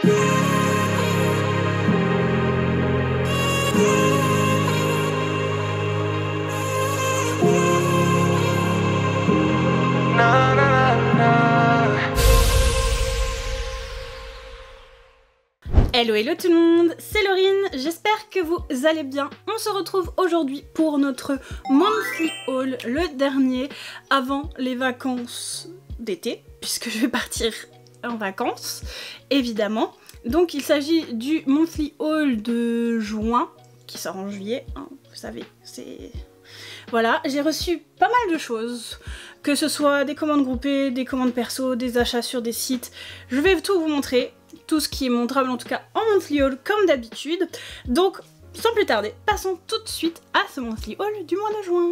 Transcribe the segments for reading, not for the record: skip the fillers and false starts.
Hello hello tout le monde, c'est Laurine, j'espère que vous allez bien. On se retrouve aujourd'hui pour notre monthly haul, le dernier avant les vacances d'été, puisque je vais partir en vacances, évidemment. Donc il s'agit du monthly haul de juin, qui sort en juillet, hein, vous savez, c'est... Voilà, j'ai reçu pas mal de choses, que ce soit des commandes groupées, des commandes perso, des achats sur des sites. Je vais tout vous montrer, tout ce qui est montrable en tout cas en monthly haul comme d'habitude. Donc sans plus tarder, passons tout de suite à ce monthly haul du mois de juin.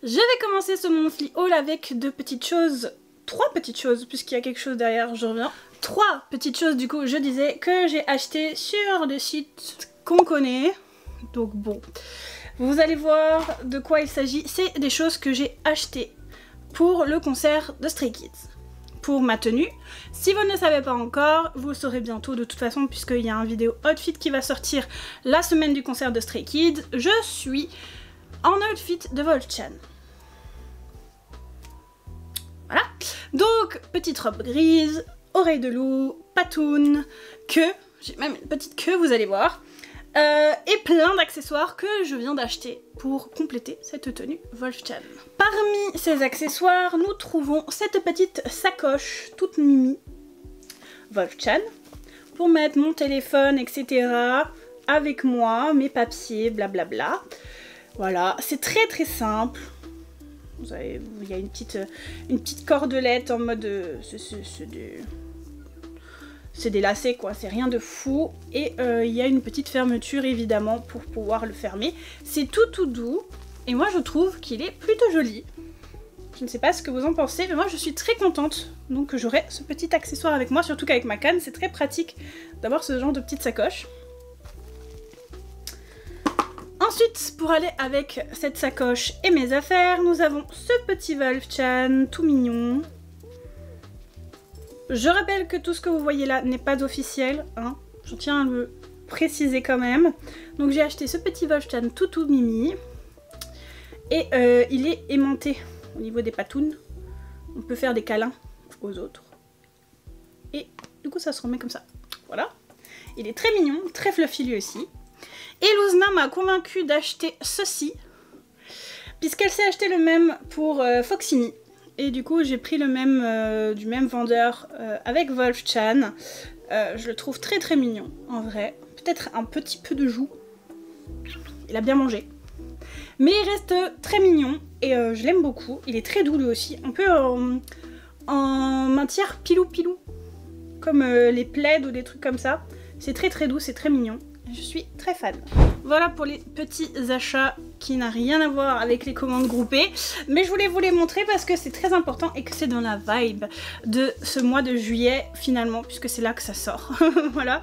Je vais commencer ce monthly haul avec deux petites choses, trois petites choses puisqu'il y a quelque chose derrière, je reviens. Trois petites choses du coup, je disais, que j'ai acheté sur des sites qu'on connaît. Donc bon, vous allez voir de quoi il s'agit. C'est des choses que j'ai achetées pour le concert de Stray Kids, pour ma tenue. Si vous ne le savez pas encore, vous le saurez bientôt de toute façon puisqu'il y a un vidéo outfit qui va sortir la semaine du concert de Stray Kids. Je suis en outfit de Volchan. Voilà. Donc, petite robe grise, oreille de loup, patoune, queue, j'ai même une petite queue, vous allez voir. Et plein d'accessoires que je viens d'acheter pour compléter cette tenue Volchan. Parmi ces accessoires, nous trouvons cette petite sacoche toute mimi Volchan pour mettre mon téléphone, etc. avec moi, mes papiers, blablabla. Voilà, c'est très très simple. Vous avez, il y a une petite cordelette en mode... c'est des lacets quoi, c'est rien de fou. Et il y a une petite fermeture évidemment pour pouvoir le fermer. C'est tout doux et moi je trouve qu'il est plutôt joli. Je ne sais pas ce que vous en pensez, mais moi je suis très contente. Donc j'aurai ce petit accessoire avec moi, surtout qu'avec ma canne, c'est très pratique d'avoir ce genre de petite sacoche. Ensuite, pour aller avec cette sacoche et mes affaires, nous avons ce petit Volchan tout mignon. Je rappelle que tout ce que vous voyez là n'est pas officiel, hein. Je tiens à le préciser quand même. Donc j'ai acheté ce petit Volchan tout mimi. Et il est aimanté au niveau des patounes. On peut faire des câlins aux autres. Et du coup ça se remet comme ça. Voilà. Il est très mignon, très fluffy lui aussi. Et Luzna m'a convaincue d'acheter ceci, puisqu'elle s'est acheté le même pour Foxini. Et du coup j'ai pris le même du même vendeur avec Volchan. Je le trouve très très mignon en vrai. Peut-être un petit peu de joue. Il a bien mangé. Mais il reste très mignon et je l'aime beaucoup. Il est très doux lui aussi. Un peu en matière pilou. Comme les plaids ou des trucs comme ça. C'est très très doux, c'est très mignon. Je suis très fan. Voilà pour les petits achats qui n'ont rien à voir avec les commandes groupées. Mais je voulais vous les montrer parce que c'est très important et que c'est dans la vibe de ce mois de juillet finalement, puisque c'est là que ça sort. Voilà.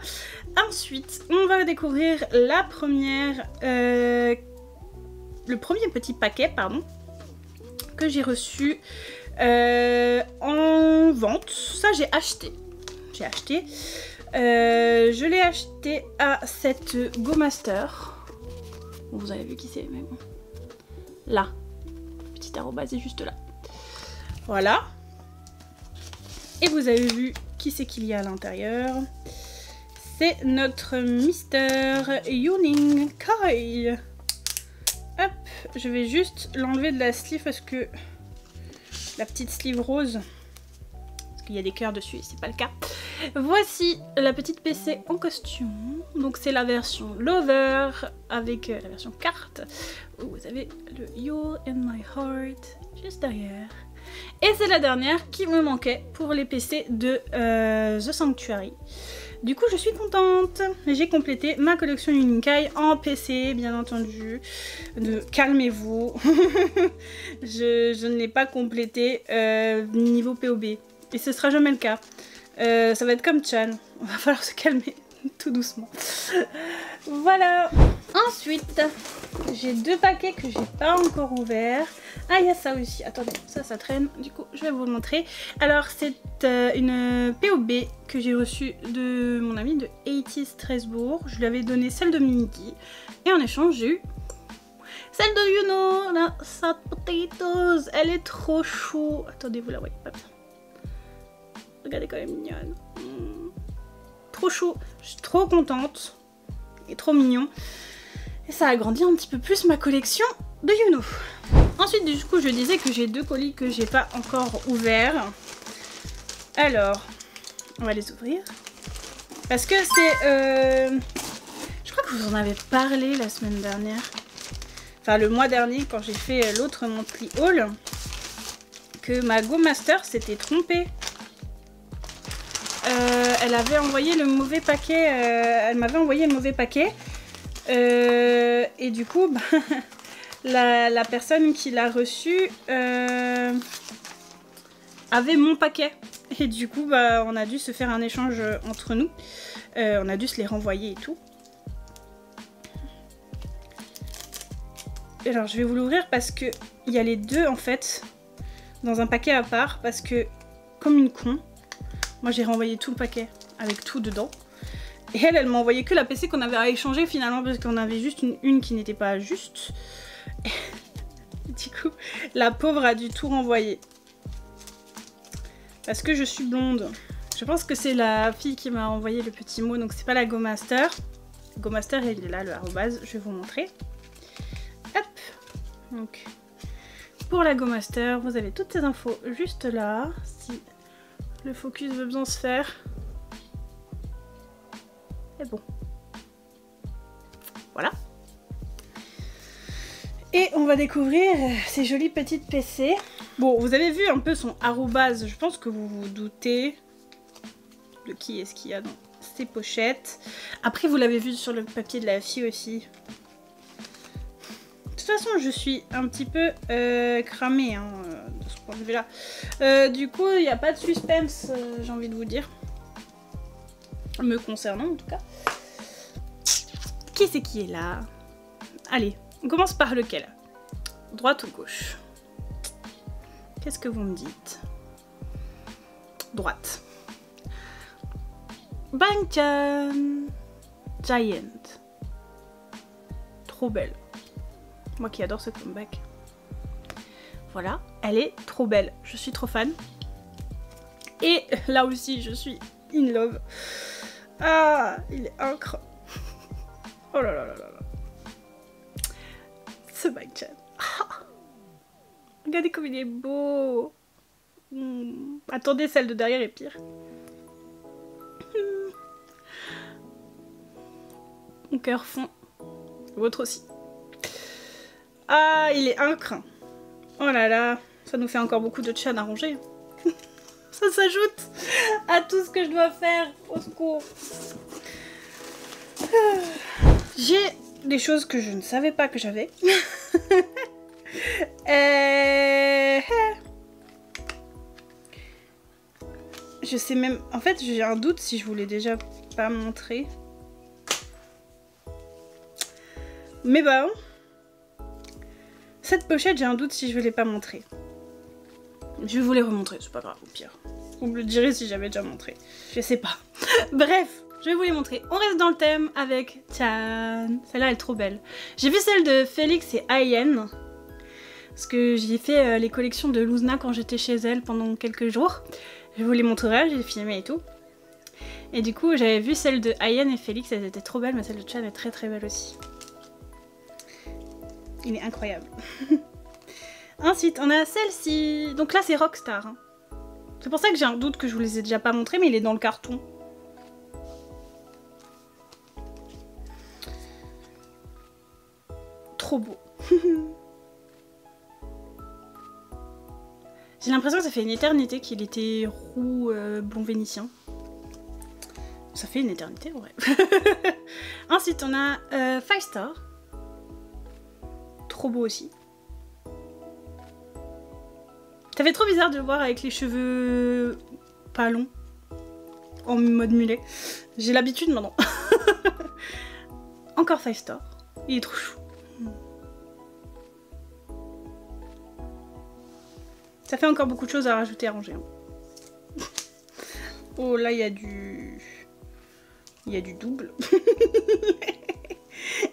Ensuite, on va découvrir la première... le premier petit paquet, pardon, que j'ai reçu en vente. Ça, j'ai acheté. Je l'ai acheté à cette Go Master. Vous avez vu qui c'est, mais bon. Là. Petit arrobase est juste là. Voilà. Et vous avez vu qui c'est qu'il y a à l'intérieur. C'est notre Mister Yuning Kai. Hop. Je vais juste l'enlever de la sleeve parce que... La petite sleeve rose. Parce qu'il y a des cœurs dessus, c'est pas le cas. Voici la petite PC en costume. Donc c'est la version Lover avec la version carte. Où vous avez le You're in my heart juste derrière. Et c'est la dernière qui me manquait pour les PC de The Sanctuary. Du coup je suis contente. J'ai complété ma collection Yuninkai en PC bien entendu. Calmez-vous. je ne l'ai pas complété niveau POB. Et ce sera jamais le cas. Ça va être comme Chan. On va falloir se calmer tout doucement. Voilà. Ensuite, j'ai 2 paquets que j'ai pas encore ouverts. Ah, il y a ça aussi. Attendez, ça traîne. Du coup, je vais vous le montrer. Alors, c'est une POB que j'ai reçue de mon ami de 80 Strasbourg. Je lui avais donné celle de Minky. Et en échange, j'ai eu celle de Yuno, la Sad Potatoes. Elle est trop chou. Attendez, vous la voyez pas bien. Regardez quand même mignonne. Trop chou. Je suis trop contente. Il est trop mignon. Et ça agrandit un petit peu plus ma collection de Yuno. Ensuite, du coup, je disais que j'ai 2 colis que j'ai pas encore ouverts. Alors, on va les ouvrir. Parce que c'est... Je crois que vous en avez parlé la semaine dernière. Enfin, le mois dernier, quand j'ai fait l'autre monthly haul. Que ma Go Master s'était trompée. Elle avait envoyé le mauvais paquet. Elle m'avait envoyé le mauvais paquet. Et du coup, bah, la personne qui l'a reçu avait mon paquet. Et du coup, bah, on a dû se faire un échange entre nous. On a dû se les renvoyer et tout. Alors, je vais vous l'ouvrir parce que il y a les 2 en fait dans un paquet à part. Parce que, comme une con, moi j'ai renvoyé tout le paquet avec tout dedans. Et elle m'a envoyé que la PC qu'on avait à échanger finalement parce qu'on avait juste une qui n'était pas juste. Et du coup, la pauvre a dû tout renvoyer. Parce que je suis blonde. Je pense que c'est la fille qui m'a envoyé le petit mot, donc c'est pas la Go Master. Go Master, il est là, le arrobase, je vais vous montrer. Hop. Donc, pour la Go Master, vous avez toutes ces infos juste là. Si le focus veut bien se faire. Et bon. Voilà. Et on va découvrir ces jolies petites PC. Bon, vous avez vu un peu son arrobase. Je pense que vous vous doutez de qui est-ce qu'il y a dans ces pochettes. Après, vous l'avez vu sur le papier de la fille aussi. De toute façon, je suis un petit peu cramée hein, de ce point de vue-là. Du coup, il n'y a pas de suspense, j'ai envie de vous dire. Me concernant en tout cas. Qui c'est qui est là? Allez, on commence par lequel? Droite ou gauche? Qu'est-ce que vous me dites? Droite. Bangchan Giant. Trop belle. Moi qui adore ce comeback. Voilà, elle est trop belle. Je suis trop fan. Et là aussi, je suis in love. Ah, il est incroyable. Oh là là là là là. Ce Bangchan. Ah. Regardez comme il est beau. Attendez, celle de derrière est pire. Mon cœur fond. Votre aussi. Ah, il est incroyable. Oh là là. Ça nous fait encore beaucoup de tchan à ranger. Ça s'ajoute à tout ce que je dois faire. Au secours. J'ai des choses que je ne savais pas que j'avais. Je sais même... En fait, j'ai un doute si je vous l'ai déjà pas montré. Mais bah... Cette pochette, j'ai un doute si je ne l'ai pas montré. Je vais vous les remontrer, c'est pas grave, au pire. Vous me le direz si j'avais déjà montré. Je sais pas. Bref, je vais vous les montrer. On reste dans le thème avec Chan. Celle-là, elle est trop belle. J'ai vu celle de Félix et Ayen. Parce que j'ai fait les collections de Luzna quand j'étais chez elle pendant quelques jours. Je vous les montrerai, j'ai filmé et tout. Et du coup, j'avais vu celle de Ayen et Félix, elles étaient trop belles, mais celle de Chan est très très belle aussi. Il est incroyable. Ensuite, on a celle-ci. Donc là, c'est Rockstar. Hein. C'est pour ça que j'ai un doute que je vous les ai déjà pas montrés, mais il est dans le carton. Trop beau. J'ai l'impression que ça fait une éternité qu'il était roux blond vénitien. Ça fait une éternité, en vrai. Ensuite, on a 5 Star. Trop beau aussi. Ça fait trop bizarre de le voir avec les cheveux pas longs. En mode mulet. J'ai l'habitude maintenant. Encore 5 Star. Il est trop chou. Ça fait encore beaucoup de choses à rajouter, à ranger. Hein. Oh là, il y a du... Il y a du double.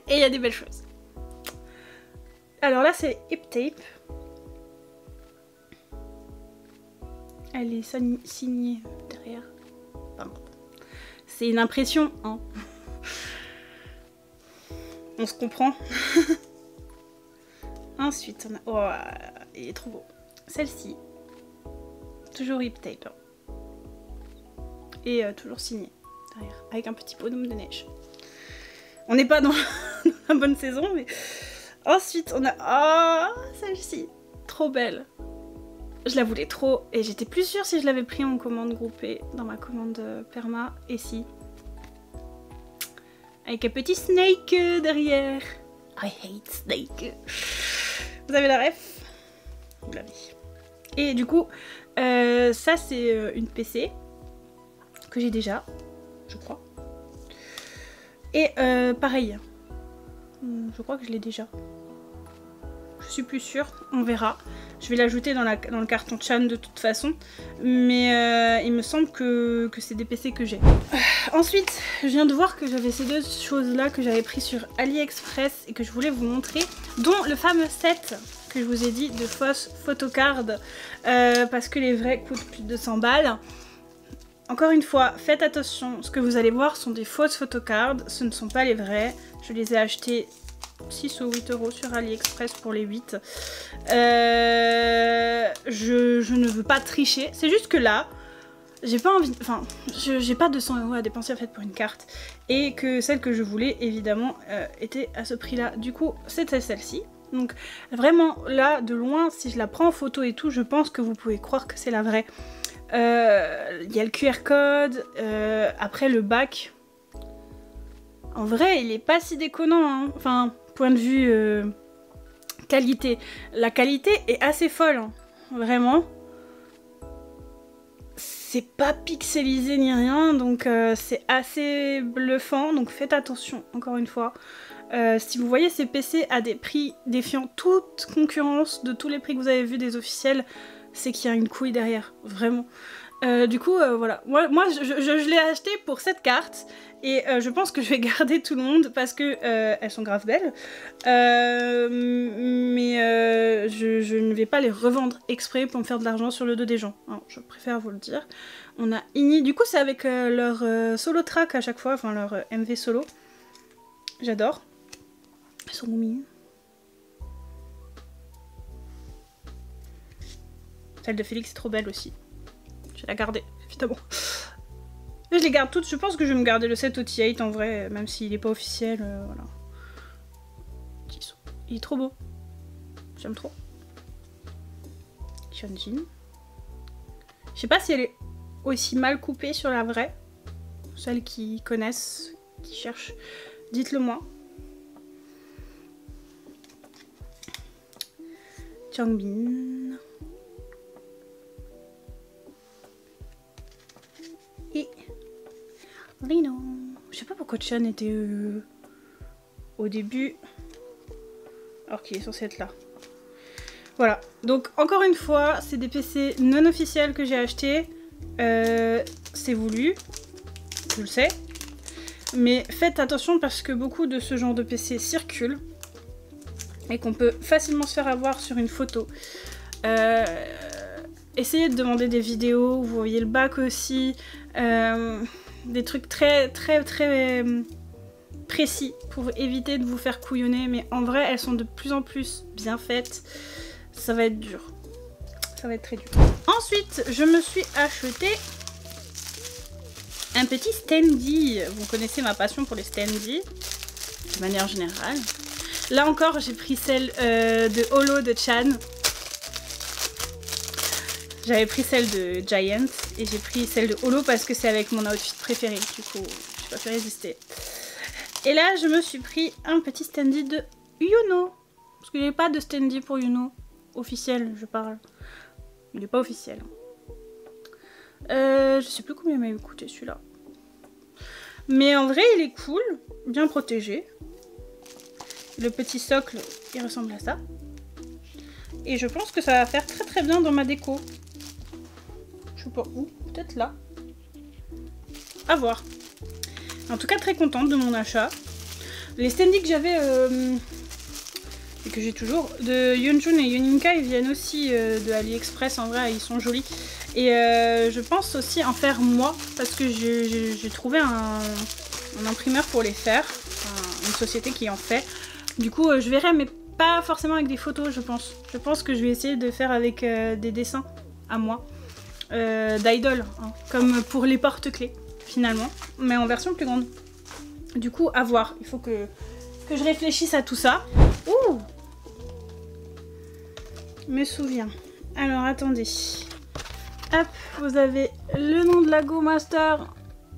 Et il y a des belles choses. Alors là, c'est Hip Tape. Elle est signée derrière. Pardon. C'est une impression, hein. On se comprend. Ensuite, on a... Oh, il est trop beau. Celle-ci. Toujours Hip Tape. Hein. Et toujours signée derrière. Avec un petit bonhomme de neige. On n'est pas dans la bonne saison, mais... Ensuite, on a... Oh, celle-ci. Trop belle. Je la voulais trop et j'étais plus sûre si je l'avais pris en commande groupée dans ma commande perma. Et si. Avec un petit snake derrière. I hate snake. Vous avez la ref? Vous l'avez. Et du coup, ça c'est une PC que j'ai déjà, je crois. Et pareil. Je crois que je l'ai déjà. Je suis plus sûre, on verra. Je vais l'ajouter dans le carton Chan de toute façon. Mais il me semble que c'est des PC que j'ai. Ensuite, je viens de voir que j'avais ces deux choses-là que j'avais pris sur AliExpress et que je voulais vous montrer. Dont le fameux set que je vous ai dit de fausses photocards. Parce que les vrais coûtent plus de 200 balles. Encore une fois, faites attention. Ce que vous allez voir sont des fausses photocards. Ce ne sont pas les vrais. Je les ai achetés 6 ou 8 € sur AliExpress pour les 8. Je ne veux pas tricher. C'est juste que là, j'ai pas envie... Enfin, j'ai pas 200 € à dépenser en fait pour une carte. Et que celle que je voulais, évidemment, était à ce prix-là. Du coup, c'était celle-ci. Donc, vraiment, là, de loin, si je la prends en photo et tout, je pense que vous pouvez croire que c'est la vraie. Il y a le QR code. Après, le bac... En vrai, il est pas si déconnant, hein. Enfin, point de vue qualité. La qualité est assez folle, hein. Vraiment. C'est pas pixelisé ni rien, donc c'est assez bluffant, donc faites attention, encore une fois. Si vous voyez ces PC à des prix défiant toute concurrence de tous les prix que vous avez vus des officiels, c'est qu'il y a une couille derrière, vraiment. Du coup, voilà. Moi je l'ai acheté pour cette carte. Et je pense que je vais garder tout le monde parce que elles sont grave belles. Mais je ne vais pas les revendre exprès pour me faire de l'argent sur le dos des gens. Alors, je préfère vous le dire. On a Ini. Du coup, c'est avec leur solo track à chaque fois. Enfin, leur MV solo. J'adore. Elles sont mignonnes. Celle de Félix est trop belle aussi. Je vais la garder, évidemment. Je les garde toutes, je pense que je vais me garder le set OT8 en vrai, même s'il n'est pas officiel, voilà. Il est trop beau. J'aime trop. Hyunjin. Je sais pas si elle est aussi mal coupée sur la vraie. Celles qui connaissent, qui cherchent, dites-le moi. Changbin. Et Rino. Je sais pas pourquoi Chan était au début, alors qu'il est censé être là. Voilà, donc encore une fois, c'est des PC non officiels que j'ai achetés. C'est voulu, je le sais. Mais faites attention parce que beaucoup de ce genre de PC circulent. Et qu'on peut facilement se faire avoir sur une photo. Essayez de demander des vidéos, vous voyez le bac aussi. Des trucs très précis pour éviter de vous faire couillonner, mais en vrai elles sont de plus en plus bien faites. Ça va être dur, ça va être très dur. Ensuite je me suis acheté un petit standy. Vous connaissez ma passion pour les standy de manière générale. Là encore j'ai pris celle de Holo de Chan. J'avais pris celle de Giant et j'ai pris celle de Holo parce que c'est avec mon outfit préféré. Du coup, je peux pas résister. Et là, je me suis pris un petit standy de Yuno. Parce qu'il n'y a pas de standy pour Yuno. Officiel, je parle. Il n'est pas officiel. Je sais plus combien il m'avait coûté celui-là. Mais en vrai, il est cool. Bien protégé. le petit socle, il ressemble à ça. Et je pense que ça va faire très très bien dans ma déco. Je sais pas où, peut-être là. À voir. En tout cas, très contente de mon achat. Les standees que j'avais et que j'ai toujours de Yeonjun et Yuninka, ils viennent aussi de AliExpress. En vrai, ils sont jolis. Et je pense aussi en faire moi parce que j'ai trouvé un imprimeur pour les faire, une société qui en fait. Du coup, je verrai, mais pas forcément avec des photos, je pense. Je pense que je vais essayer de faire avec des dessins à moi, d'idoles, hein, comme pour les porte-clés finalement, mais en version plus grande. Du coup, à voir. Il faut que je réfléchisse à tout ça. Ouh! Me souviens. Alors, attendez. Hop, vous avez le nom de la Go Master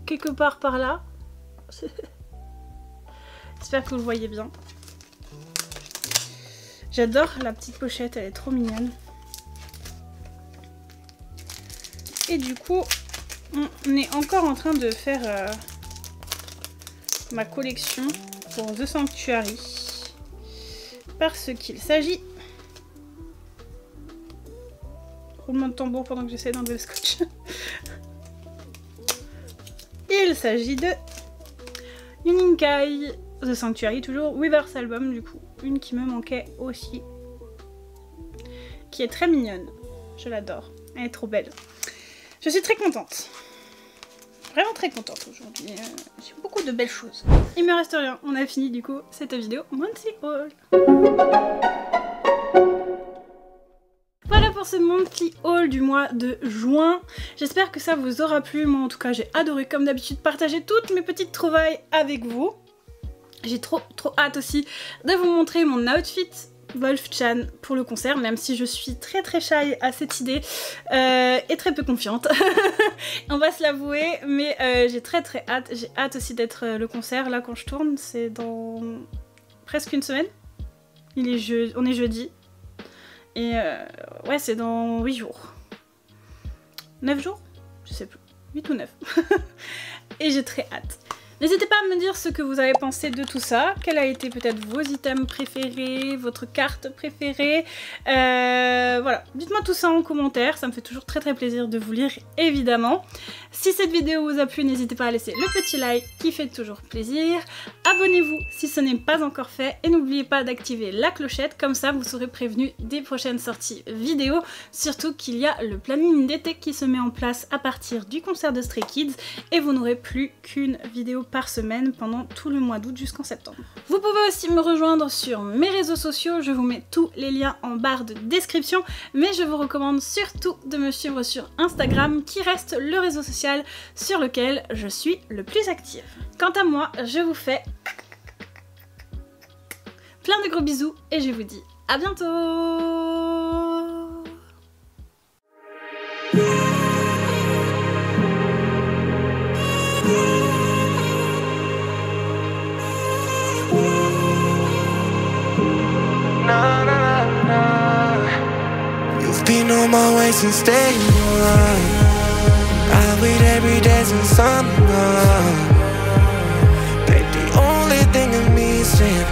quelque part par là. J'espère que vous le voyez bien. J'adore la petite pochette, elle est trop mignonne. Et du coup, on est encore en train de faire ma collection pour The Sanctuary. Parce qu'il s'agit... Roulement de tambour pendant que j'essaie d'enlever le scotch. Il s'agit de Yuninkai The Sanctuary, toujours Weverse Album du coup. Une qui me manquait aussi. Qui est très mignonne. Je l'adore. Elle est trop belle. Je suis très contente. Vraiment très contente aujourd'hui. J'ai beaucoup de belles choses. Il me reste rien. On a fini du coup cette vidéo monthly haul. Voilà pour ce monthly haul du mois de juin. J'espère que ça vous aura plu. Moi en tout cas j'ai adoré comme d'habitude partager toutes mes petites trouvailles avec vous. J'ai trop hâte aussi de vous montrer mon outfit Wolf-chan pour le concert, même si je suis très shy à cette idée et très peu confiante. On va se l'avouer, mais j'ai très hâte. J'ai hâte aussi d'être le concert. Là quand je tourne, c'est dans presque une semaine. On est jeudi. Et ouais, c'est dans 8 jours. 9 jours? Je sais plus. 8 ou 9. Et j'ai très hâte. N'hésitez pas à me dire ce que vous avez pensé de tout ça. Quels a été peut-être vos items préférés, votre carte préférée. Voilà, dites-moi tout ça en commentaire. Ça me fait toujours très plaisir de vous lire, évidemment. Si cette vidéo vous a plu, n'hésitez pas à laisser le petit like qui fait toujours plaisir. Abonnez-vous si ce n'est pas encore fait. Et n'oubliez pas d'activer la clochette. Comme ça, vous serez prévenu des prochaines sorties vidéo. Surtout qu'il y a le planning d'été qui se met en place à partir du concert de Stray Kids. Et vous n'aurez plus qu'une vidéo par semaine pendant tout le mois d'août jusqu'en septembre. Vous pouvez aussi me rejoindre sur mes réseaux sociaux, je vous mets tous les liens en barre de description, mais je vous recommande surtout de me suivre sur Instagram qui reste le réseau social sur lequel je suis le plus active. Quant à moi, je vous fais plein de gros bisous et je vous dis à bientôt. Been on my way since day one. I wait every day since summer. Babe, the only thing in me is saying,